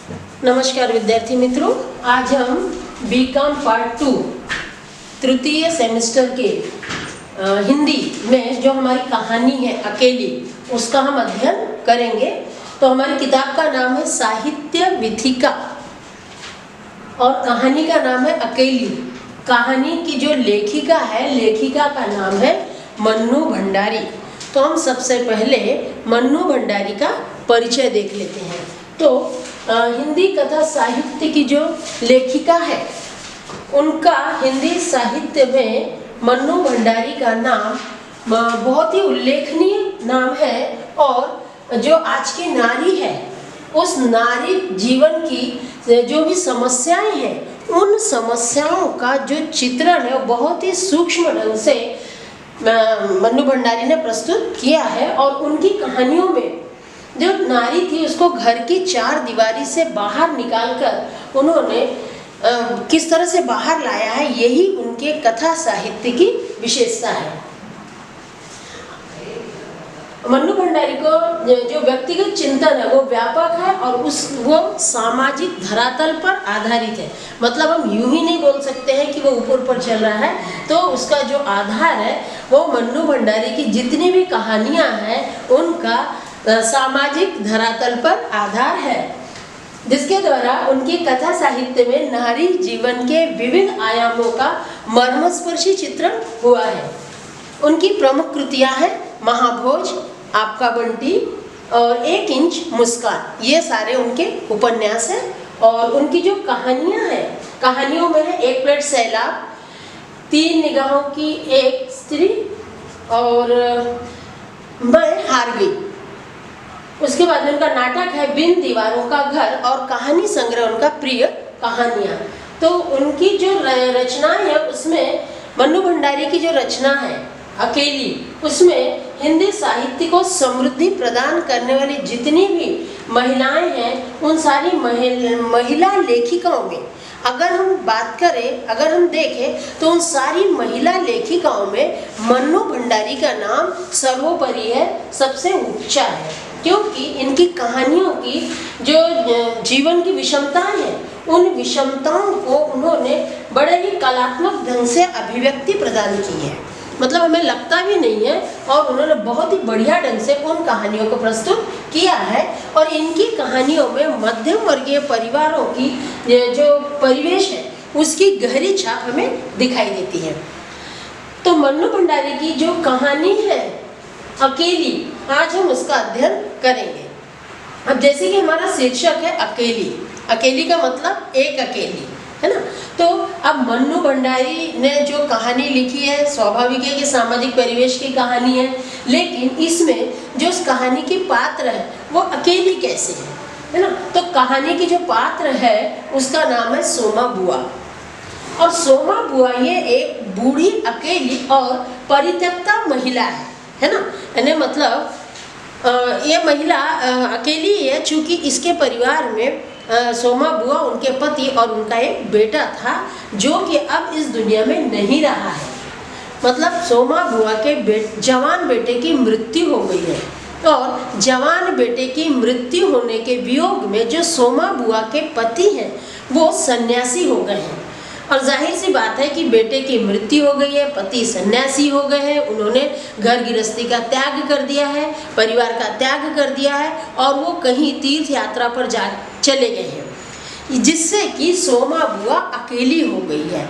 नमस्कार विद्यार्थी मित्रों, आज हम बीकॉम पार्ट 2 तृतीय सेमेस्टर के हिंदी में जो हमारी कहानी है अकेली, उसका हम अध्ययन करेंगे। तो हमारी किताब का नाम है साहित्य विथिका और कहानी का नाम है अकेली। कहानी की जो लेखिका है, लेखिका का नाम है मन्नू भंडारी। तो हम सबसे पहले मन्नू भंडारी का परिचय देख लेते हैं। तो हिंदी कथा साहित्य की जो लेखिका है, उनका हिंदी साहित्य में मन्नू भंडारी का नाम बहुत ही उल्लेखनीय नाम है। और जो आज की नारी है, उस नारी जीवन की जो भी समस्याएं हैं, उन समस्याओं का जो चित्रण है वो बहुत ही सूक्ष्म ढंग से मन्नू भंडारी ने प्रस्तुत किया है। और उनकी कहानियों में जो नारी थी, उसको घर की चार दीवारी से बाहर निकालकर उन्होंने किस तरह से बाहर लाया है, यही उनके कथा साहित्य की विशेषता है। मन्नू भंडारी को जो व्यक्तिगत चिंतन है वो व्यापक है और वो सामाजिक धरातल पर आधारित है। मतलब हम यूं ही नहीं बोल सकते हैं कि वो ऊपर ऊपर चल रहा है। तो उसका जो आधार है वो मन्नू भंडारी की जितनी भी कहानियां हैं, उनका सामाजिक धरातल पर आधार है, जिसके द्वारा उनकी कथा साहित्य में नारी जीवन के विविध आयामों का मर्मस्पर्शी चित्रण हुआ है। उनकी प्रमुख कृतियां हैं महाभोज, आपका बंटी और 1 इंच मुस्कान। ये सारे उनके उपन्यास हैं। और उनकी जो कहानियां हैं, कहानियों में है 1 प्लेट सैलाब, 3 निगाहों की एक स्त्री और मैं हार गई। उसके बाद में उनका नाटक है बिन दीवारों का घर और कहानी संग्रह उनका प्रिय कहानियां। तो उनकी जो रचनाएं है, उसमें मन्नू भंडारी की जो रचना है अकेली, उसमें हिंदी साहित्य को समृद्धि प्रदान करने वाली जितनी भी महिलाएं हैं, उन सारी महिला लेखिकाओं में अगर हम बात करें, अगर हम देखें, तो उन सारी महिला लेखिकाओं में मन्नू भंडारी का नाम सर्वोपरि है, सबसे ऊंचा है। क्योंकि इनकी कहानियों की जो जीवन की विषमताएं हैं, उन विषमताओं को उन्होंने बड़े ही कलात्मक ढंग से अभिव्यक्ति प्रदान की है। मतलब हमें लगता भी नहीं है, और उन्होंने बहुत ही बढ़िया ढंग से उन कहानियों को प्रस्तुत किया है। और इनकी कहानियों में मध्यम वर्गीय परिवारों की जो परिवेश है, उसकी गहरी छाप हमें दिखाई देती है। तो मन्नू भंडारी की जो कहानी है अकेली, आज हम उसका अध्ययन करेंगे। अब जैसे कि हमारा शीर्षक है अकेली, अकेली का मतलब एक अकेली, है ना। तो अब मन्नू भंडारी ने जो कहानी लिखी है, स्वाभाविक है कि सामाजिक परिवेश की कहानी है, लेकिन इसमें जो उस कहानी की पात्र है वो अकेली कैसे है ना। तो कहानी की जो पात्र है उसका नाम है सोमा बुआ। और सोमा बुआ ये एक बूढ़ी अकेली और परित्यक्ता महिला है ना। यानी मतलब ये महिला अकेली है, चूंकि इसके परिवार में सोमा बुआ, उनके पति और उनका एक बेटा था, जो कि अब इस दुनिया में नहीं रहा है। मतलब सोमा बुआ के जवान बेटे की मृत्यु हो गई है। और जवान बेटे की मृत्यु होने के वियोग में जो सोमा बुआ के पति हैं, वो सन्यासी हो गए हैं। और जाहिर सी बात है कि बेटे की मृत्यु हो गई है, पति सन्यासी हो गए हैं, उन्होंने घर गृहस्थी का त्याग कर दिया है, परिवार का त्याग कर दिया है, और वो कहीं तीर्थ यात्रा पर जा चले गए हैं, जिससे कि सोमा बुआ अकेली हो गई है।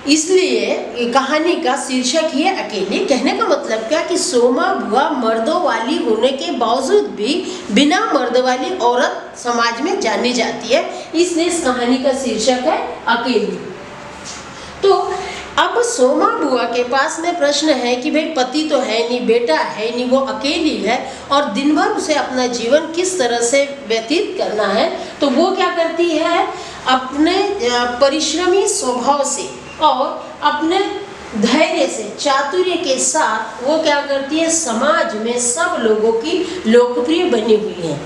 इसलिए कहानी का शीर्षक ही है अकेली। कहने का मतलब क्या कि सोमा बुआ मर्दों वाली होने के बावजूद भी बिना मर्द वाली औरत समाज में जानी जाती है, इसलिए इस कहानी का शीर्षक है अकेली। तो अब सोमा बुआ के पास में प्रश्न है कि भाई पति तो है नहीं, बेटा है नहीं, वो अकेली है, और दिन भर उसे अपना जीवन किस तरह से व्यतीत करना है। तो वो क्या करती है, अपने परिश्रमी स्वभाव से और अपने धैर्य से, चातुर्य के साथ वो क्या करती है, समाज में सब लोगों की लोकप्रिय बनी हुई है।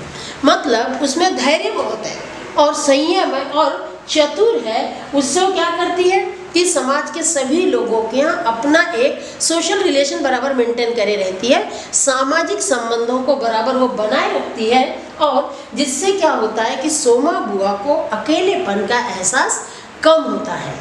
मतलब उसमें धैर्य बहुत है और संयम है और चतुर है। उससे वो क्या करती है, कि समाज के सभी लोगों के यहाँ अपना एक सोशल रिलेशन बराबर मेंटेन करे रहती है, सामाजिक संबंधों को बराबर वो बनाए रखती है, और जिससे क्या होता है कि सोमा बुआ को अकेलेपन का एहसास कम होता है।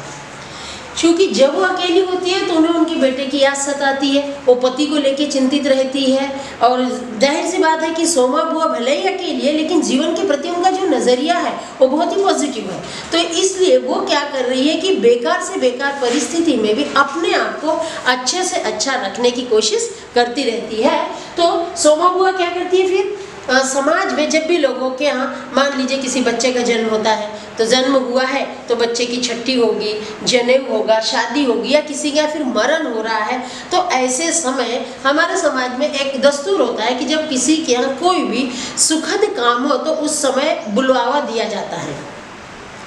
क्योंकि जब वो अकेली होती है तो उन्हें उनके बेटे की याद सताती है, वो पति को लेकर चिंतित रहती है, और जाहिर सी बात है कि सोमा बुआ भले ही अकेली है लेकिन जीवन के प्रति उनका जो नज़रिया है वो बहुत ही पॉजिटिव है। तो इसलिए वो क्या कर रही है कि बेकार से बेकार परिस्थिति में भी अपने आप को अच्छे से अच्छा रखने की कोशिश करती रहती है। तो सोमा बुआ क्या करती है फिर, समाज में जब भी लोगों के यहाँ मान लीजिए किसी बच्चे का जन्म होता है, तो जन्म हुआ है तो बच्चे की छठी होगी, जनेऊ होगा, शादी होगी, या किसी का फिर मरण हो रहा है, तो ऐसे समय हमारे समाज में एक दस्तूर होता है कि जब किसी के यहाँ कोई भी सुखद काम हो तो उस समय बुलावा दिया जाता है,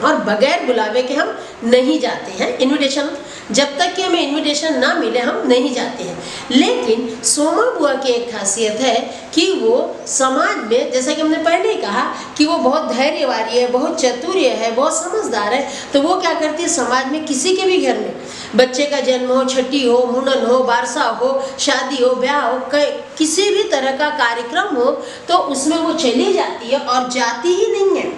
और बगैर बुलावे के हम नहीं जाते हैं। इनविटेशन, जब तक कि हमें इनविटेशन ना मिले हम नहीं जाते हैं। लेकिन सोमा बुआ की एक खासियत है कि वो समाज में, जैसा कि हमने पहले ही कहा कि वो बहुत धैर्यवादी है, बहुत चतुर्य है, बहुत समझदार है, तो वो क्या करती है, समाज में किसी के भी घर में बच्चे का जन्म हो, छठी हो, मुंडन हो, बारसा हो, शादी हो, ब्याह हो, किसी भी तरह का कार्यक्रम हो तो उसमें वो चली जाती है, और जाती ही नहीं है,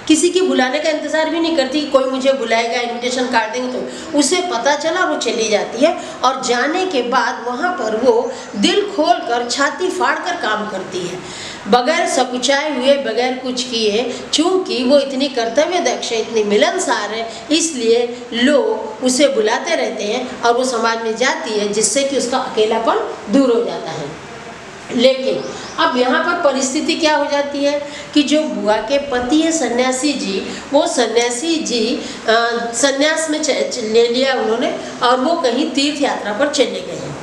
किसी के बुलाने का इंतज़ार भी नहीं करती, कोई मुझे बुलाएगा, इनविटेशन कार्ड देंगे, तो उसे पता चला वो चली जाती है, और जाने के बाद वहाँ पर वो दिल खोल कर, छाती फाड़ कर काम करती है, बगैर सकुचाए हुए, बगैर कुछ किए। चूँकि वो इतनी कर्तव्य दक्ष है, इतनी मिलनसार है, इसलिए लोग उसे बुलाते रहते हैं और वो समाज में जाती है, जिससे कि उसका अकेलापन दूर हो जाता है। लेकिन अब यहाँ पर परिस्थिति क्या हो जाती है कि जो बुआ के पति है सन्यासी जी, वो सन्यासी जी सन्यास में ले लिया उन्होंने, और वो कहीं तीर्थ यात्रा पर चले गए हैं।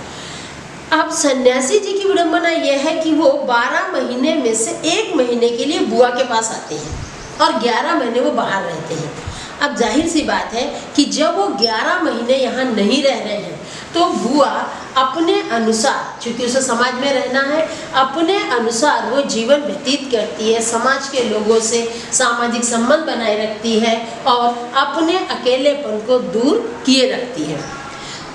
अब सन्यासी जी की विडंबना यह है कि वो 12 महीने में से 1 महीने के लिए बुआ के पास आते हैं, और 11 महीने वो बाहर रहते हैं। अब जाहिर सी बात है कि जब वो 11 महीने यहाँ नहीं रह रहे हैं तो बुआ अपने अनुसार, चूँकि उसे समाज में रहना है, अपने अनुसार वो जीवन व्यतीत करती है, समाज के लोगों से सामाजिक संबंध बनाए रखती है, और अपने अकेलेपन को दूर किए रखती है।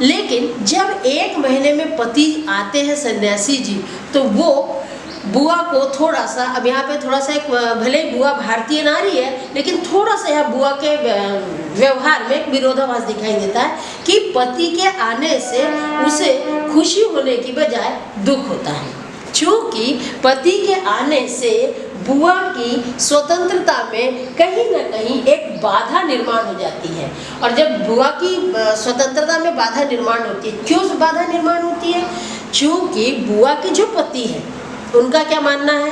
लेकिन जब 1 महीने में पति आते हैं सन्यासी जी, तो वो बुआ को थोड़ा सा, अब यहाँ पे थोड़ा सा एक, भले ही बुआ भारतीय नारी है लेकिन थोड़ा सा यहाँ बुआ के व्यवहार में एक विरोधाभास दिखाई देता है कि पति के आने से उसे खुशी होने की बजाय दुख होता है, क्योंकि पति के आने से बुआ की स्वतंत्रता में कहीं ना कहीं एक बाधा निर्माण हो जाती है। और जब बुआ की स्वतंत्रता में बाधा निर्माण होती है, क्यों बाधा निर्माण होती है, क्योंकि बुआ के जो पति हैं उनका क्या मानना है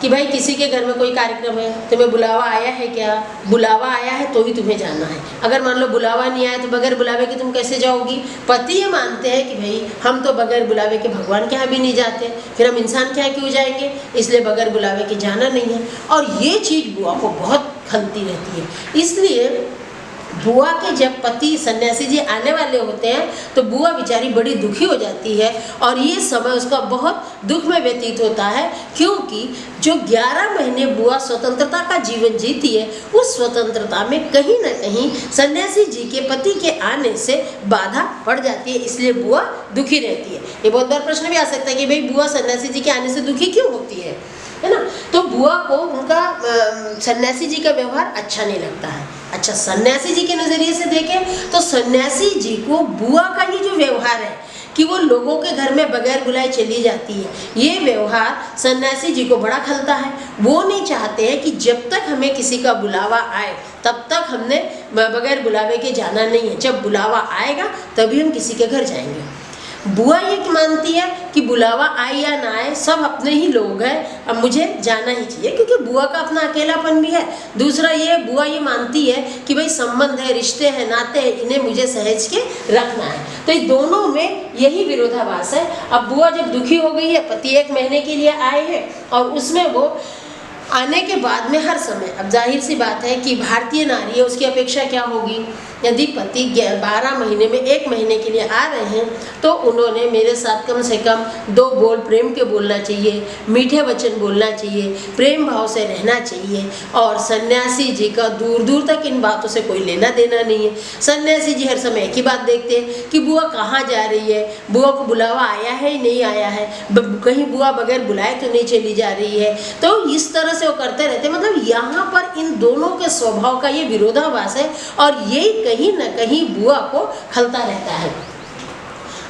कि भाई किसी के घर में कोई कार्यक्रम है, तुम्हें बुलावा आया है क्या, बुलावा आया है तो ही तुम्हें जाना है, अगर मान लो बुलावा नहीं आया तो बगैर बुलावे के तुम कैसे जाओगी। पति ये मानते हैं कि भाई हम तो बगैर बुलावे के भगवान के यहाँ भी नहीं जाते, फिर हम इंसान के यहाँ क्यों जाएंगे, इसलिए बगैर बुलावे के जाना नहीं है। और ये चीज़ बुआ को बहुत खलती रहती है। इसलिए बुआ के जब पति सन्यासी जी आने वाले होते हैं तो बुआ बेचारी बड़ी दुखी हो जाती है, और ये समय उसका बहुत दुख में व्यतीत होता है, क्योंकि जो 11 महीने बुआ स्वतंत्रता का जीवन जीती है, उस स्वतंत्रता में कहीं ना कहीं सन्यासी जी के पति के आने से बाधा पड़ जाती है, इसलिए बुआ दुखी रहती है। ये बहुत बार प्रश्न भी आ सकता है कि भाई बुआ सन्यासी जी के आने से दुखी क्यों होती है ना। तो बुआ को उनका सन्यासी जी का व्यवहार अच्छा नहीं लगता है। अच्छा, सन्यासी जी के नज़रिए से देखें तो सन्यासी जी को बुआ का ये जो व्यवहार है कि वो लोगों के घर में बगैर बुलाए चली जाती है, ये व्यवहार सन्यासी जी को बड़ा खलता है। वो नहीं चाहते हैं कि जब तक हमें किसी का बुलावा आए तब तक हमने बगैर बुलावे के जाना नहीं है, जब बुलावा आएगा तभी हम किसी के घर जाएंगे। बुआ ये मानती है कि बुलावा आए या ना आए सब अपने ही लोग हैं, अब मुझे जाना ही चाहिए, क्योंकि बुआ का अपना अकेलापन भी है। दूसरा ये बुआ ये मानती है कि भाई संबंध है, रिश्ते हैं, नाते हैं, इन्हें मुझे सहेज के रखना है। तो ये दोनों में यही विरोधाभास है। अब बुआ जब दुखी हो गई है, पति 1 महीने के लिए आए हैं, और उसमें वो आने के बाद में हर समय, अब जाहिर सी बात है कि भारतीय नारी है, उसकी अपेक्षा क्या होगी, यदि पति 12 महीने में 1 महीने के लिए आ रहे हैं तो उन्होंने मेरे साथ कम से कम 2 बोल प्रेम के बोलना चाहिए, मीठे वचन बोलना चाहिए, प्रेम भाव से रहना चाहिए। और सन्यासी जी का दूर दूर तक इन बातों से कोई लेना देना नहीं है। सन्यासी जी हर समय एक ही बात देखते हैं कि बुआ कहाँ जा रही है, बुआ को बुलावा आया है ही नहीं आया है, कहीं बुआ बगैर बुलाए तो नहीं चली जा रही है। तो इस तरह से वो करते रहते, मतलब यहाँ पर इन दोनों के स्वभाव का ये विरोधाभास है और यही कहीं ना कहीं बुआ को खलता रहता है।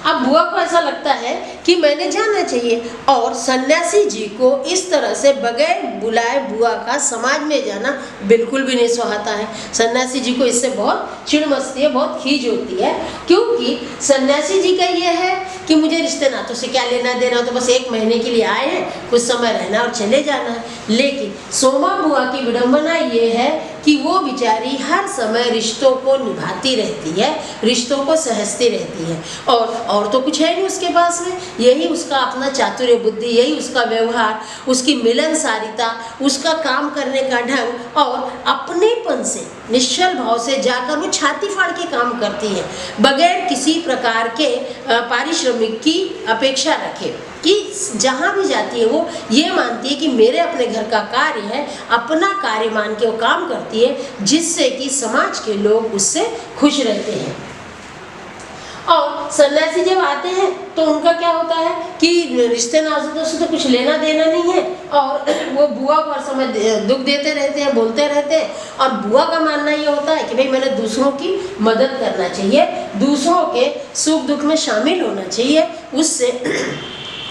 अब बुआ को ऐसा लगता है कि मैंने जाना चाहिए और सन्यासी जी को इस तरह से बगैर बुलाए बुआ का समाज में जाना बिल्कुल भी नहीं सुहाता है। सन्यासी जी को इससे बहुत चिढ़ मचती है, बहुत खीज होती है, क्योंकि सन्यासी जी का ये है कि मुझे रिश्ते नातों से क्या लेना देना, तो बस 1 महीने के लिए आए हैं, कुछ समय रहना और चले जाना है। लेकिन सोमा बुआ की विडंबना ये है कि वो बेचारी हर समय रिश्तों को निभाती रहती है, रिश्तों को सहजती रहती है और तो कुछ है नहीं उसके पास में। यही उसका अपना चातुर्य बुद्धि, यही उसका व्यवहार, उसकी मिलनसारिता, उसका काम करने का ढंग और अपनेपन से निश्चल भाव से जाकर वो छाती फाड़ के काम करती है बगैर किसी प्रकार के पारिश्रमिक की अपेक्षा रखे। कि जहाँ भी जाती है वो ये मानती है कि मेरे अपने घर का कार्य है, अपना कार्य मान के वो काम करती है, जिससे कि समाज के लोग उससे खुश रहते हैं। और सन्यासी जब आते हैं तो उनका क्या होता है कि रिश्ते नातों से तो कुछ लेना देना नहीं है और वो बुआ को हर समय दुख देते रहते हैं, बोलते रहते हैं। और बुआ का मानना ये होता है कि भाई मैंने दूसरों की मदद करना चाहिए, दूसरों के सुख दुख में शामिल होना चाहिए। उससे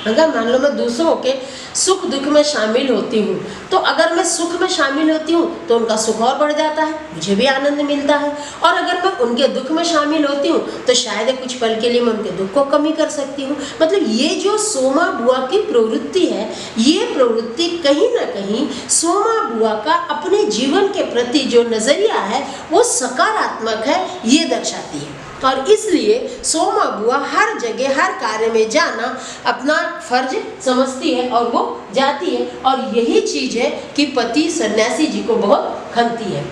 अगर मान लो मैं दूसरों के सुख दुख में शामिल होती हूँ तो अगर मैं सुख में शामिल होती हूँ तो उनका सुख और बढ़ जाता है, मुझे भी आनंद मिलता है। और अगर मैं उनके दुख में शामिल होती हूँ तो शायद कुछ पल के लिए मैं उनके दुख को कम ही कर सकती हूँ। मतलब ये जो सोमा बुआ की प्रवृत्ति है, ये प्रवृत्ति कहीं ना कहीं सोमा बुआ का अपने जीवन के प्रति जो नजरिया है वो सकारात्मक है, ये दर्शाती है। और इसलिए सोमा बुआ हर जगह हर कार्य में जाना अपना फर्ज समझती है और वो जाती है। और यही चीज है कि पति सन्यासी जी को बहुत खलती है।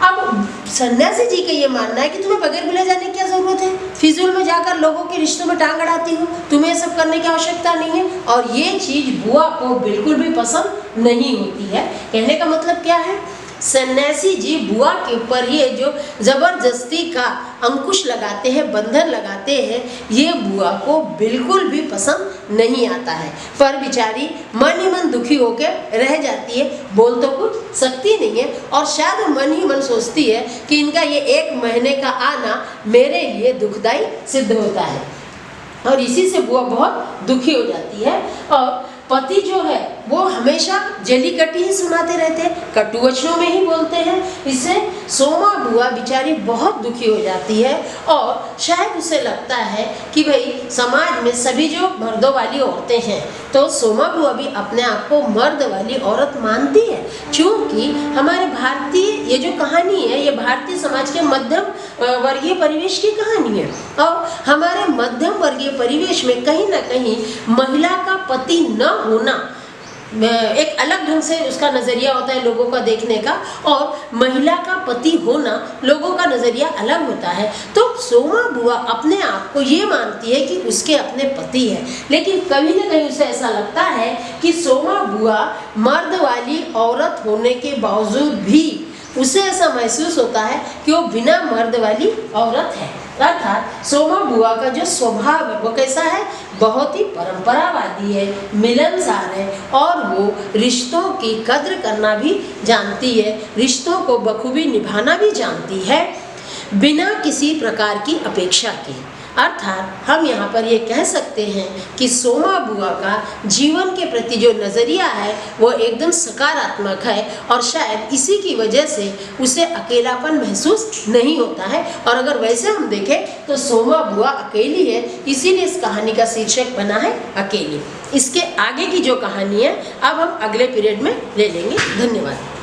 अब सन्यासी जी का ये मानना है कि तुम्हें बगैर बुलाए जाने की क्या जरूरत है, फिजूल में जाकर लोगों के रिश्तों में टांग अड़ाती हो, तुम्हें सब करने की आवश्यकता नहीं है। और ये चीज बुआ को बिल्कुल भी पसंद नहीं होती है। कहने का मतलब क्या है, सन्यासी जी बुआ के ऊपर ये जो जबरदस्ती का अंकुश लगाते हैं, बंधन लगाते हैं, ये बुआ को बिल्कुल भी पसंद नहीं आता है। पर बेचारी मन ही मन दुखी होकर रह जाती है, बोल तो कुछ सकती नहीं है और शायद मन ही मन सोचती है कि इनका ये 1 महीने का आना मेरे लिए दुखदाई सिद्ध होता है। और इसी से बुआ बहुत दुखी हो जाती है। और पति जो है वो हमेशा जली कटी ही सुनाते रहते हैं, कटु वचनों में ही बोलते हैं। इससे सोमा बुआ बेचारी बहुत दुखी हो जाती है और शायद उसे लगता है कि भाई समाज में सभी जो मर्दों वाली औरतें हैं तो सोमा बुआ भी अपने आप को मर्द वाली औरत मानती है। क्योंकि हमारे भारतीय ये जो कहानी है ये भारतीय समाज के मध्यम वर्गीय परिवेश की कहानी है। और हमारे मध्यम वर्गीय परिवेश में कहीं ना कहीं महिला का पति न होना एक अलग ढंग से उसका नजरिया होता है लोगों का देखने का, और महिला का पति होना लोगों का नजरिया अलग होता है। तो सोमा बुआ अपने आप को ये मानती है कि उसके अपने पति है, लेकिन कभी ना कहीं उसे ऐसा लगता है कि सोमा बुआ मर्द वाली औरत होने के बावजूद भी उसे ऐसा महसूस होता है कि वो बिना मर्द वाली औरत है। अर्थात सोमा बुआ का जो स्वभाव है वो कैसा है, बहुत ही परंपरावादी है, मिलनसार है और वो रिश्तों की कद्र करना भी जानती है, रिश्तों को बखूबी निभाना भी जानती है बिना किसी प्रकार की अपेक्षा के। अर्थात हम यहाँ पर ये कह सकते हैं कि सोमा बुआ का जीवन के प्रति जो नज़रिया है वो एकदम सकारात्मक है और शायद इसी की वजह से उसे अकेलापन महसूस नहीं होता है। और अगर वैसे हम देखें तो सोमा बुआ अकेली है, इसीलिए इस कहानी का शीर्षक बना है अकेली। इसके आगे की जो कहानी है अब हम अगले पीरियड में ले लेंगे। धन्यवाद।